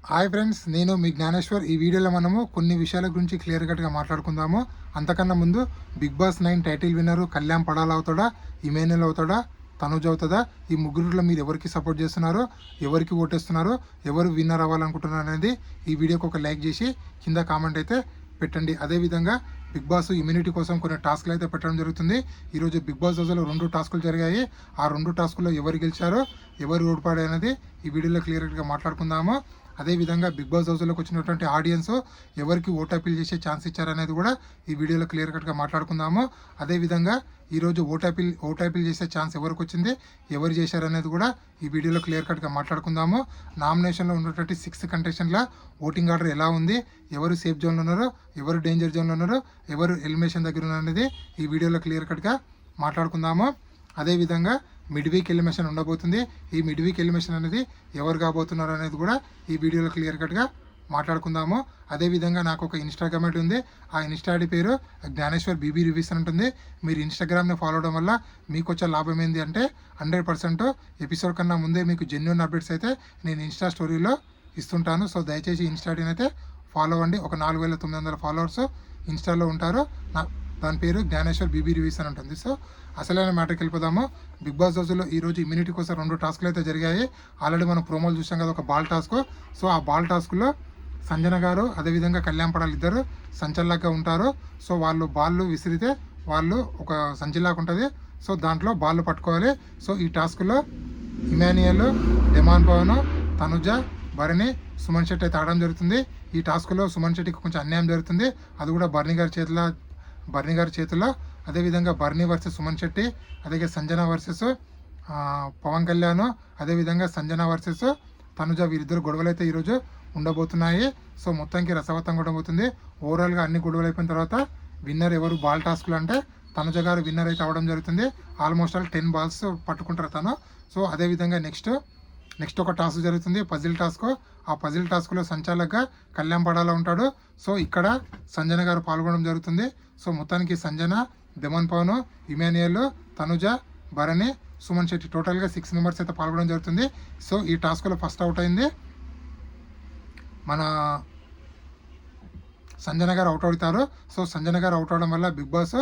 Hi friends, నేను మీ జ్ఞానేశ్వర్. ఈ వీడియోలో మనము కొన్ని విషయాల గురించి క్లియర్ కట్గా మాట్లాడుకుందాము. అంతకన్నా ముందు Bigg Boss 9 title winner Kalyan Padala అవుతాడా, ఇమాన్యుయల్ అవుతాడా, తనుజ్ అవుతుందా? ఈ ముగ్గురిలో మీరు ఎవరికి సపోర్ట్ చేస్తున్నారో, ఎవరికి ఓటేస్తున్నారో, ఎవరు విన్నర్ అవ్వాలనుకుంటున్నారు అనేది ఈ వీడియోకి ఒక లైక్ చేసి కింద కామెంట్ అయితే పెట్టండి. అదేవిధంగా బిగ్ బాస్ ఇమ్యూనిటీ కోసం కొన్ని టాస్క్లు అయితే పెట్టడం జరుగుతుంది. ఈరోజు బిగ్ బాస్ రోజులో 2 టాస్కులు జరిగాయి. ఆ 2 టాస్కుల్లో ఎవరు గెలిచారో, ఎవరు ఓడిపాడు అనేది ఈ వీడియోలో క్లియర్గా మాట్లాడుకుందాము. అదేవిధంగా బిగ్ బాస్ హౌస్లోకి వచ్చినటువంటి ఆడియన్స్ ఎవరికి ఓట్ అపీల్ చేసే ఛాన్స్ ఇచ్చారనేది కూడా ఈ వీడియోలో క్లియర్ కట్గా మాట్లాడుకుందాము. అదేవిధంగా ఈరోజు ఓట్ అపీల్ చేసే ఛాన్స్ ఎవరికి వచ్చింది, ఎవరు చేశారనేది కూడా ఈ వీడియోలో క్లియర్ కట్గా మాట్లాడుకుందాము. నామినేషన్లో ఉన్నటువంటి 6 కంటెస్టెంట్ల ఓటింగ్ ఆర్డర్ ఎలా ఉంది, ఎవరు సేఫ్ జోన్లో ఉన్నారో, ఎవరు డేంజర్ జోన్లో ఉన్నారో, ఎవరు ఎలిమినేషన్ దగ్గర ఉన్నారో అనేది ఈ వీడియోలో క్లియర్ కట్గా మాట్లాడుకుందాము. అదేవిధంగా మిడ్ వీక్ ఎలిమినేషన్ ఉండబోతుంది. ఈ మిడ్ వీక్ ఎలిమినేషన్ అనేది ఎవరు కాబోతున్నారు అనేది కూడా ఈ వీడియోలో క్లియర్ కట్గా మాట్లాడుకుందాము. అదేవిధంగా నాకు ఒక ఇన్స్టాగ్రామ్ ఐడి ఉంది. ఆ ఇన్స్టా ఐడి పేరు జ్ఞానేశ్వర్ బీబీ రివ్యూస్ అని ఉంటుంది. మీరు ఇన్స్టాగ్రామ్ని ఫాలో అవడం వల్ల మీకు వచ్చే లాభం ఏంటి అంటే 100% ఎపిసోడ్ కన్నా ముందే మీకు జెన్యూన్ అప్డేట్స్ అయితే నేను ఇన్స్టా స్టోరీలో ఇస్తుంటాను. సో దయచేసి ఇన్స్టా ఐడిని అయితే ఫాలో అవ్వండి. ఒక 4900 ఫాలోవర్స్ ఇన్స్టాలో ఉంటారు. దాని పేరు జ్ఞానేశ్వర్ బీబీ రివ్యూస్ అని ఉంటుంది. సో అసలైన మ్యాటర్కి వెళ్ళిపోదాము. బిగ్ బాస్ రోజుల్లో ఈరోజు ఇమ్యూనిటీ కోసం 2 టాస్క్లు అయితే జరిగాయి. ఆల్రెడీ మనం ప్రోమోలు చూసాం కదా, ఒక బాల్ టాస్క్. సో ఆ బాల్ టాస్క్లో సంజన గారు అదేవిధంగా కళ్యాణ్ పడాల్ ఇద్దరు సంచలనంగా ఉంటారు. సో వాళ్ళు బాళ్ళు విసిరితే వాళ్ళు ఒక సంచిలాగా ఉంటుంది. సో దాంట్లో బాళ్ళు పట్టుకోవాలి. సో ఈ టాస్క్లో ఇమాన్యుయల్, డెమాన్ పవన్, తనుజ, భరణి, సుమన్ శెట్టి అయితే ఆడడం జరుగుతుంది. ఈ టాస్క్లో సుమన్ శెట్టికి కొంచెం అన్యాయం జరుగుతుంది. అది కూడా బర్నీ గారి చేతిలో. అదేవిధంగా బర్నీ వర్సెస్ సుమన్ శెట్టి, అదే సంజన వర్సెస్ పవన్ కళ్యాణ్, అదేవిధంగా సంజన వర్సెస్ తనుజ, వీరిద్దరు గొడవలు అయితే ఈరోజు ఉండబోతున్నాయి. సో మొత్తానికి రసవత్తంగా ఉండబోతుంది. ఓవరాల్గా అన్ని గొడవలు అయిపోయిన తర్వాత విన్నర్ ఎవరు బాల్ టాస్క్లు అంటే తనుజ గారు విన్నర్ అయితే అవ్వడం జరుగుతుంది. ఆల్మోస్ట్ 10 బాల్స్ పట్టుకుంటారు తను. సో అదేవిధంగా నెక్స్ట్ ఒక టాస్క్ జరుగుతుంది, పజిల్ టాస్క్. ఆ పజిల్ టాస్క్లో సంచాలకుగా కళ్యాణ్ పడాలా ఉంటాడు. సో ఇక్కడ సంజన గారు పాల్గొనడం జరుగుతుంది. సో మొత్తానికి సంజన, దమన్ పవన్, ఇమాన్యుయల్, తనుజ, భరణి, సుమన్ శెట్టి టోటల్గా 6 మెంబర్స్ అయితే పాల్గొనడం జరుగుతుంది. సో ఈ టాస్క్లో ఫస్ట్ అవుట్ అయింది మన సంజన గారు అవుట్ అవుతారు. సో సంజన గారు అవుట్ అవడం వల్ల బిగ్ బాస్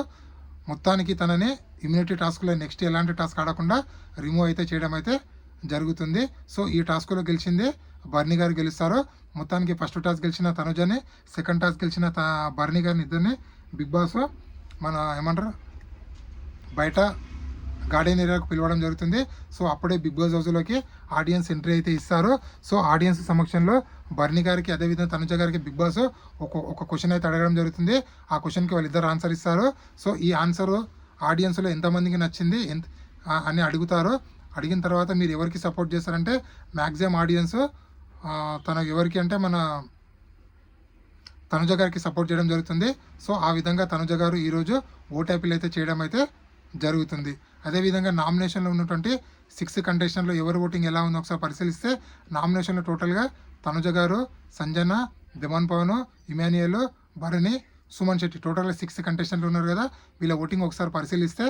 మొత్తానికి తనని ఇమ్యూనిటీ టాస్క్లో నెక్స్ట్ ఎలాంటి టాస్క్ ఆడకుండా రిమూవ్ అయితే చేయడం అయితే జరుగుతుంది. సో ఈ టాస్క్లో గెలిచింది బర్నీ గారు గెలుస్తారు. మొత్తానికి ఫస్ట్ టాస్క్ గెలిచిన తనుజని, సెకండ్ టాస్క్ గెలిచిన బర్నీ గారిని ఇద్దరిని బిగ్ బాస్ మన ఏమంటారు బయట గార్డెన్ ఏరియాకు పిలవడం జరుగుతుంది. సో అప్పుడే బిగ్ బాస్ హౌస్లోకి ఆడియన్స్ ఎంట్రీ అయితే ఇస్తారు. సో ఆడియన్స్ సమక్షంలో బర్నీ గారికి అదేవిధంగా తనుజ గారికి బిగ్ బాస్ ఒక క్వశ్చన్ అయితే అడగడం జరుగుతుంది. ఆ క్వశ్చన్కి వాళ్ళిద్దరు ఆన్సర్ ఇస్తారు. సో ఈ ఆన్సర్ ఆడియన్స్లో ఎంతమందికి నచ్చింది అని అడుగుతారు. అడిగిన తర్వాత మీరు ఎవరికి సపోర్ట్ చేస్తారంటే మ్యాక్సిమం ఆడియన్స్ తనకు ఎవరికి అంటే మన తనుజ గారికి సపోర్ట్ చేయడం జరుగుతుంది. సో ఆ విధంగా తనుజ గారు ఈరోజు ఓట్ అపీల్ అయితే చేయడం అయితే జరుగుతుంది. అదేవిధంగా నామినేషన్లో ఉన్నటువంటి 6 కంటెస్టెంట్లో ఎవరు ఓటింగ్ ఎలా ఉందో ఒకసారి పరిశీలిస్తే నామినేషన్లో టోటల్గా తనుజ గారు, సంజన, దమన్ పవన్, ఇమాన్యుయల్, భరణి, సుమన్ శెట్టి టోటల్గా 6 కంటెస్టెంట్లు ఉన్నారు కదా. వీళ్ళ ఓటింగ్ ఒకసారి పరిశీలిస్తే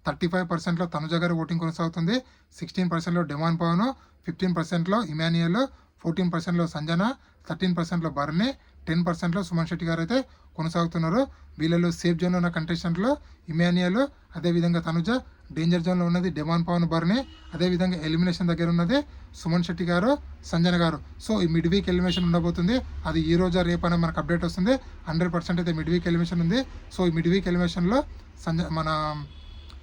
35%లో తనుజ గారు ఓటింగ్ కొనసాగుతుంది, 16%లో డెమాన్ పవన్, 15%లో ఇమాన్యుయల్, 14%లో సంజన, 13%లో భరణి, 10%లో సుమన్ శెట్టి గారు అయితే కొనసాగుతున్నారు. వీళ్ళలో సేఫ్ జోన్లో ఉన్న కంటెస్టెంట్లో ఇమాన్యుయల్, అదేవిధంగా తనుజ, డేంజర్ జోన్లో ఉన్నది డెమాన్ పవన్, భరణి, అదేవిధంగా ఎలిమినేషన్ దగ్గర ఉన్నది సుమన్ శెట్టి గారు, సంజన గారు. సో ఈ మిడ్ వీక్ ఎలిమినేషన్ ఉండబోతుంది. అది ఈ రోజు రేపు అనేది మనకు అప్డేట్ వస్తుంది. 100% అయితే మిడ్ వీక్ ఎలిమినేషన్ ఉంది. సో ఈ మిడ్ వీక్ ఎలిమినేషన్లో మన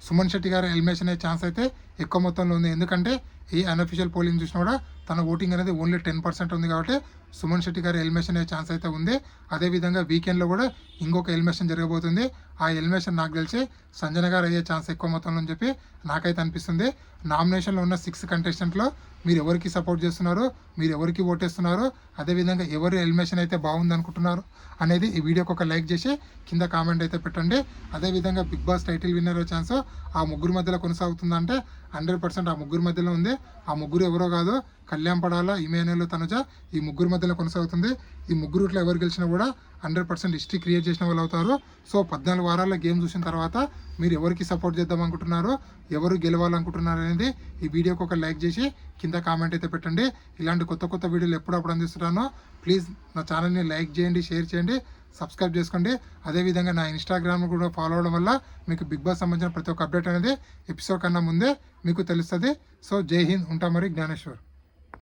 సుమన్ శెట్టి గారు ఎలిమినేషన్ అయ్యే ఛాన్స్ అయితే ఎక్కువ మొత్తంలో ఉంది. ఎందుకంటే ఈ అన్అఫీషియల్ పోలింగ్ చూసినా కూడా తన ఓటింగ్ అనేది ఓన్లీ 10% ఉంది. కాబట్టి సుమన్ శెట్టి గారు ఎలిమినేషన్ అయ్యే ఛాన్స్ అయితే ఉంది. అదేవిధంగా వీకెండ్లో కూడా ఇంకొక ఎలిమినేషన్ జరగబోతుంది. ఆ ఎలిమినేషన్ నాకు తెలిసి సంజన గారు అయ్యే ఛాన్స్ ఎక్కువ మొత్తంలో అని చెప్పి నాకైతే అనిపిస్తుంది. నామినేషన్లో ఉన్న 6 కంటెస్టెంట్లో మీరు ఎవరికి సపోర్ట్ చేస్తున్నారు, మీరు ఎవరికి ఓటేస్తున్నారు, అదేవిధంగా ఎవరు ఎలిమినేషన్ అయితే బాగుంది అనుకుంటున్నారు అనేది ఈ వీడియోకి ఒక లైక్ చేసి కింద కామెంట్ అయితే పెట్టండి. అదేవిధంగా Bigg Boss title winner chance ఆ ముగ్గురు మధ్యలో కొనసాగుతుందంటే 100% ఆ ముగ్గురు మధ్యలో ఉంది. ఆ ముగ్గురు ఎవరో కాదు, కళ్యాణ్ పడాల, ఇమాన్యుల్, తనుజ, ఈ ముగ్గురు మధ్యలో కొనసాగుతుంది. ఈ ముగ్గురుట్లో ఎవరు గెలిచినా కూడా 100% హిస్టరీ క్రియేట్ చేసిన వాళ్ళు అవుతారు. సో 14 వారాల గేమ్ చూసిన తర్వాత మీరు ఎవరికి సపోర్ట్ చేద్దాం అనుకుంటున్నారు, ఎవరు గెలవాలనుకుంటున్నారు అనేది ఈ వీడియోకి ఒక లైక్ చేసి కింద కామెంట్ అయితే పెట్టండి. ఇలాంటి కొత్త కొత్త వీడియోలు ఎప్పుడప్పుడు అందిస్తున్నానో ప్లీజ్ నా ఛానల్ని లైక్ చేయండి, షేర్ చేయండి, సబ్స్క్రైబ్ చేసుకోండి. అదేవిధంగా నా ఇన్స్టాగ్రామ్ కూడా ఫాలో అవడం వల్ల మీకు బిగ్ బాస్ సంబంధించిన ప్రతి ఒక్క అప్డేట్ అనేది ఎపిసోడ్ కన్నా ముందే మీకు తెలుస్తుంది. సో జై హింద్, ఉంటా మరి జ్ఞానేశ్వర్.